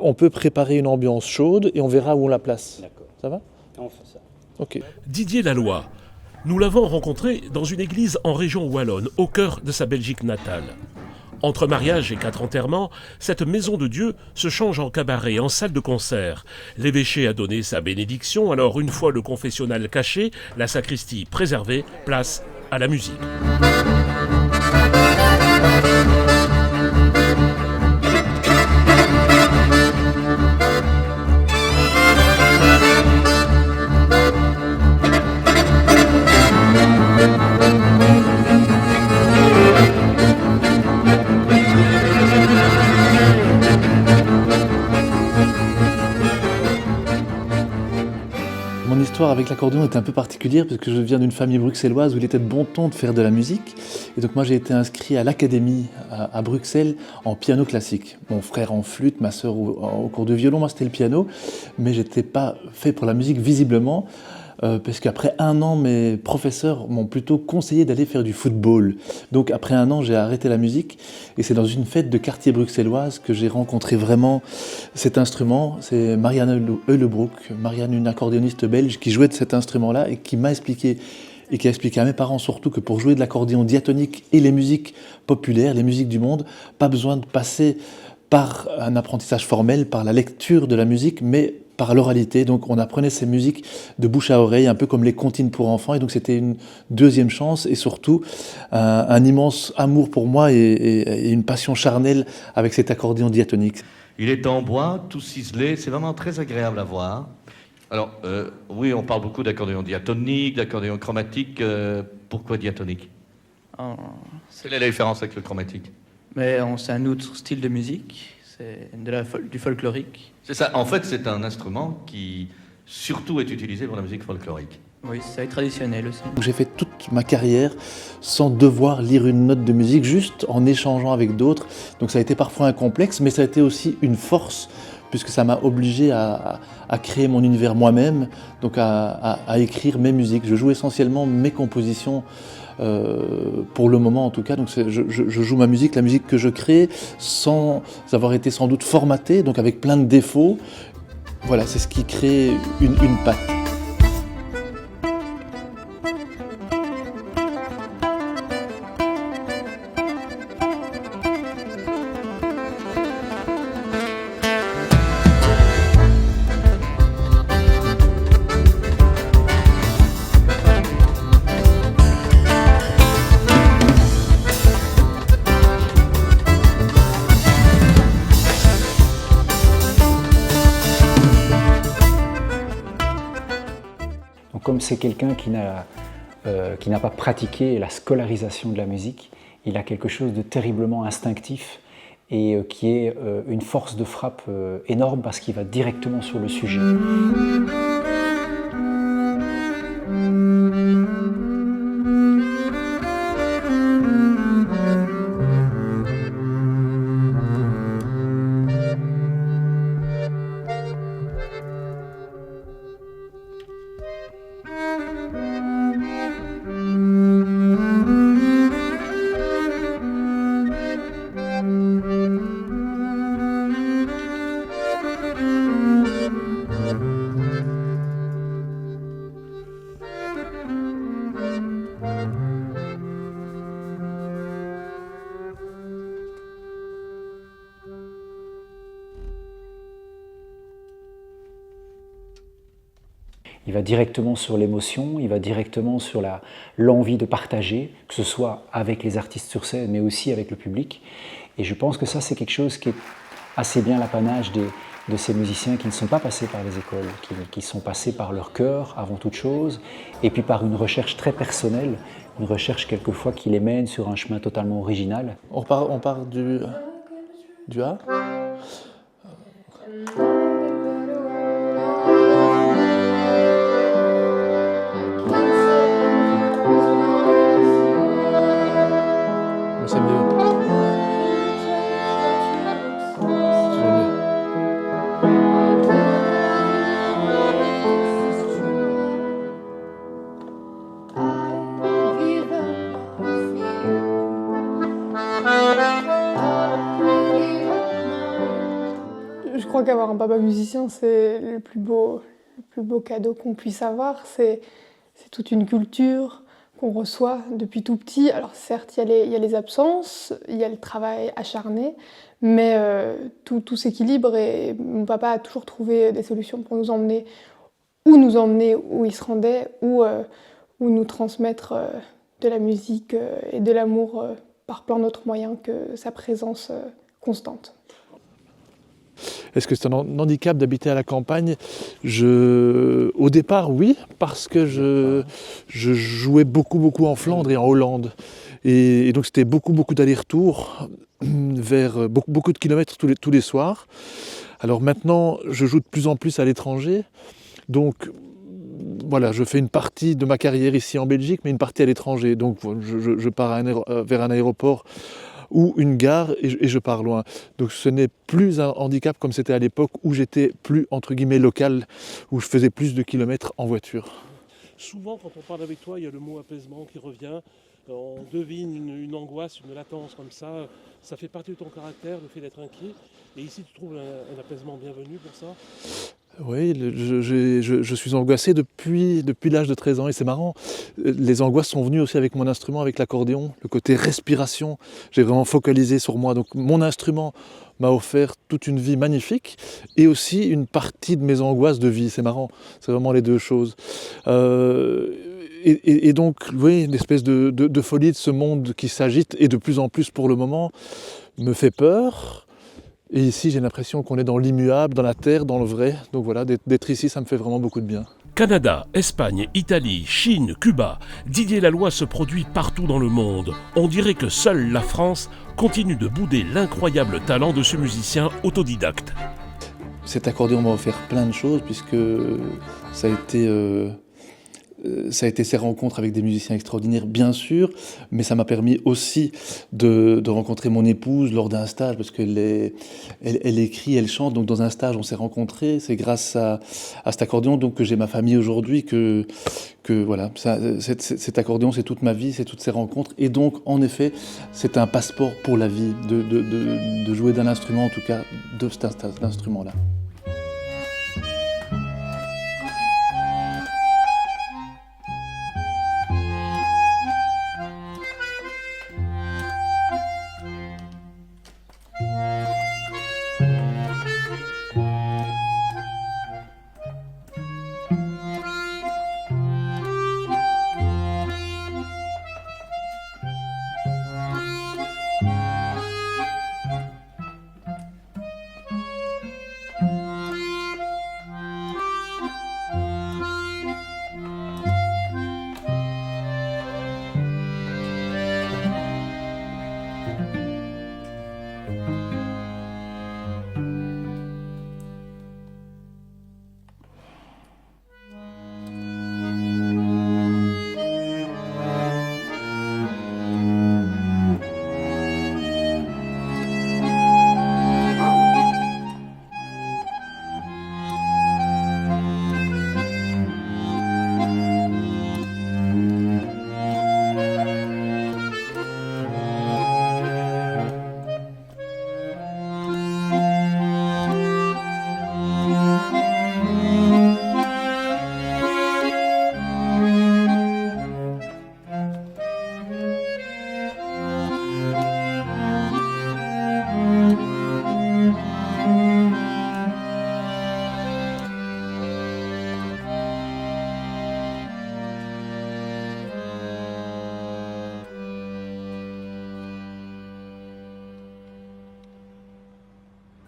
on peut préparer une ambiance chaude et on verra où on la place. D'accord. Ça va? On fait ça. Ok. Didier Laloy. Nous l'avons rencontré dans une église en région wallonne, au cœur de sa Belgique natale. Entre mariage et 4 enterrements, cette maison de Dieu se change en cabaret, en salle de concert. L'évêché a donné sa bénédiction, alors une fois le confessionnal caché, la sacristie préservée, place à la musique. Mon histoire avec l'accordéon est un peu particulière parce que je viens d'une famille bruxelloise où il était de bon ton de faire de la musique. Et donc moi j'ai été inscrit à l'académie à Bruxelles en piano classique. Mon frère en flûte, ma sœur au cours de violon, moi c'était le piano. Mais j'étais pas fait pour la musique visiblement. Parce qu'après 1 an, mes professeurs m'ont plutôt conseillé d'aller faire du football. Donc après 1 an, j'ai arrêté la musique et c'est dans une fête de quartier bruxelloise que j'ai rencontré vraiment cet instrument. C'est Marianne Heulebroek, Marianne, une accordéoniste belge qui jouait de cet instrument-là et qui m'a expliqué et qui a expliqué à mes parents surtout que pour jouer de l'accordéon diatonique et les musiques populaires, les musiques du monde, pas besoin de passer par un apprentissage formel, par la lecture de la musique, mais par l'oralité. Donc on apprenait ces musiques de bouche à oreille, un peu comme les comptines pour enfants. Et donc c'était une deuxième chance et surtout un immense amour pour moi et une passion charnelle avec cet accordéon diatonique. Il est en bois, tout ciselé, c'est vraiment très agréable à voir. Alors, oui, on parle beaucoup d'accordéon diatonique, d'accordéon chromatique. Pourquoi diatonique? Quelle est la différence avec le chromatique? Mais c'est un autre style de musique, c'est du folklorique. C'est ça, en fait, c'est un instrument qui surtout est utilisé pour la musique folklorique. Oui, c'est traditionnel aussi. J'ai fait toute ma carrière sans devoir lire une note de musique, juste en échangeant avec d'autres. Donc ça a été parfois un complexe, mais ça a été aussi une force, puisque ça m'a obligé à créer mon univers moi-même, donc à écrire mes musiques. Je joue essentiellement mes compositions, pour le moment en tout cas. Donc je joue ma musique, la musique que je crée, sans avoir été sans doute formaté, donc avec plein de défauts. Voilà, c'est ce qui crée une patte. Comme c'est quelqu'un qui n'a pas pratiqué la scolarisation de la musique, il a quelque chose de terriblement instinctif et qui est une force de frappe énorme parce qu'il va directement sur le sujet. Il va directement sur l'émotion, il va directement sur l'envie de partager, que ce soit avec les artistes sur scène, mais aussi avec le public. Et je pense que ça, c'est quelque chose qui est assez bien l'apanage de ces musiciens qui ne sont pas passés par les écoles, qui sont passés par leur cœur avant toute chose, et puis par une recherche très personnelle, une recherche quelquefois qui les mène sur un chemin totalement original. On part du A. C'est mieux. crois qu'avoir un papa musicien, c'est le plus beau cadeau qu'on puisse avoir. C'est toute une culture qu'on reçoit depuis tout petit. Alors certes, il y a les absences, il y a le travail acharné, mais tout s'équilibre et mon papa a toujours trouvé des solutions pour nous emmener où il se rendait, ou nous transmettre de la musique et de l'amour par plein d'autres moyens que sa présence constante. Est-ce que c'est un handicap d'habiter à la campagne ? Au départ, oui, parce que je jouais beaucoup en Flandre et en Hollande. Et donc c'était beaucoup d'allers-retours vers beaucoup de kilomètres tous les soirs. Alors maintenant, je joue de plus en plus à l'étranger. Donc voilà, je fais une partie de ma carrière ici en Belgique, mais une partie à l'étranger. Donc je pars vers un aéroport ou une gare et je pars loin. Donc ce n'est plus un handicap comme c'était à l'époque où j'étais plus entre guillemets local, où je faisais plus de kilomètres en voiture. Souvent quand on parle avec toi, il y a le mot apaisement qui revient. On devine une angoisse, une latence comme ça. Ça fait partie de ton caractère, le fait d'être inquiet. Et ici, tu trouves un apaisement bienvenu pour ça ? Oui, je suis angoissé depuis l'âge de 13 ans et c'est marrant. Les angoisses sont venues aussi avec mon instrument, avec l'accordéon, le côté respiration. J'ai vraiment focalisé sur moi. Donc mon instrument m'a offert toute une vie magnifique et aussi une partie de mes angoisses de vie. C'est marrant, c'est vraiment les deux choses. Et donc, oui, l'espèce de folie de ce monde qui s'agite et de plus en plus pour le moment me fait peur. Et ici, j'ai l'impression qu'on est dans l'immuable, dans la terre, dans le vrai. Donc voilà, d'être ici, ça me fait vraiment beaucoup de bien. Canada, Espagne, Italie, Chine, Cuba, Didier Laloy se produit partout dans le monde. On dirait que seule la France continue de bouder l'incroyable talent de ce musicien autodidacte. Cet accordéon m'a offert plein de choses puisque ça a été ces rencontres avec des musiciens extraordinaires, bien sûr, mais ça m'a permis aussi de rencontrer mon épouse lors d'un stage, parce qu'elle écrit, elle chante, donc dans un stage on s'est rencontrés. C'est grâce à cet accordéon donc, que j'ai ma famille aujourd'hui, que voilà, cet accordéon c'est toute ma vie, c'est toutes ces rencontres, et donc en effet c'est un passeport pour la vie, de jouer d'un instrument, en tout cas de cet instrument-là.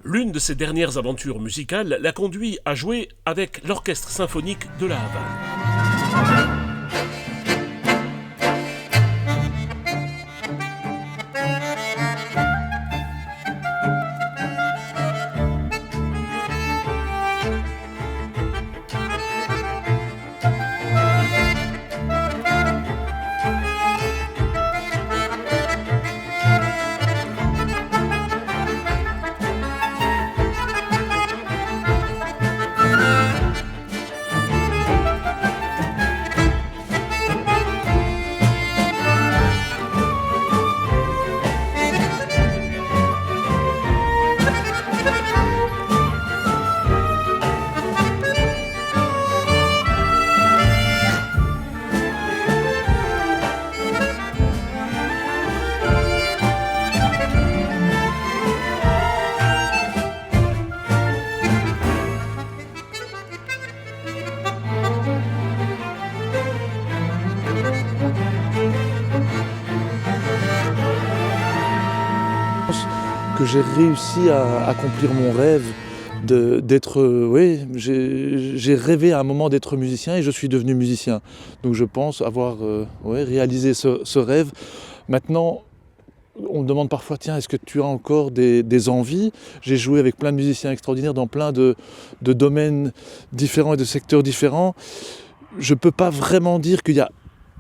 L'une de ses dernières aventures musicales l'a conduit à jouer avec l'Orchestre symphonique de La Havane. que j'ai réussi à accomplir mon rêve j'ai rêvé à un moment d'être musicien et je suis devenu musicien. Donc je pense avoir réalisé ce rêve. Maintenant, on me demande parfois, tiens, est-ce que tu as encore des envies? J'ai joué avec plein de musiciens extraordinaires dans plein de domaines différents et de secteurs différents. Je ne peux pas vraiment dire qu'il y a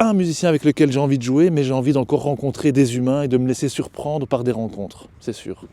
un musicien avec lequel j'ai envie de jouer, mais j'ai envie d'encore rencontrer des humains et de me laisser surprendre par des rencontres, c'est sûr.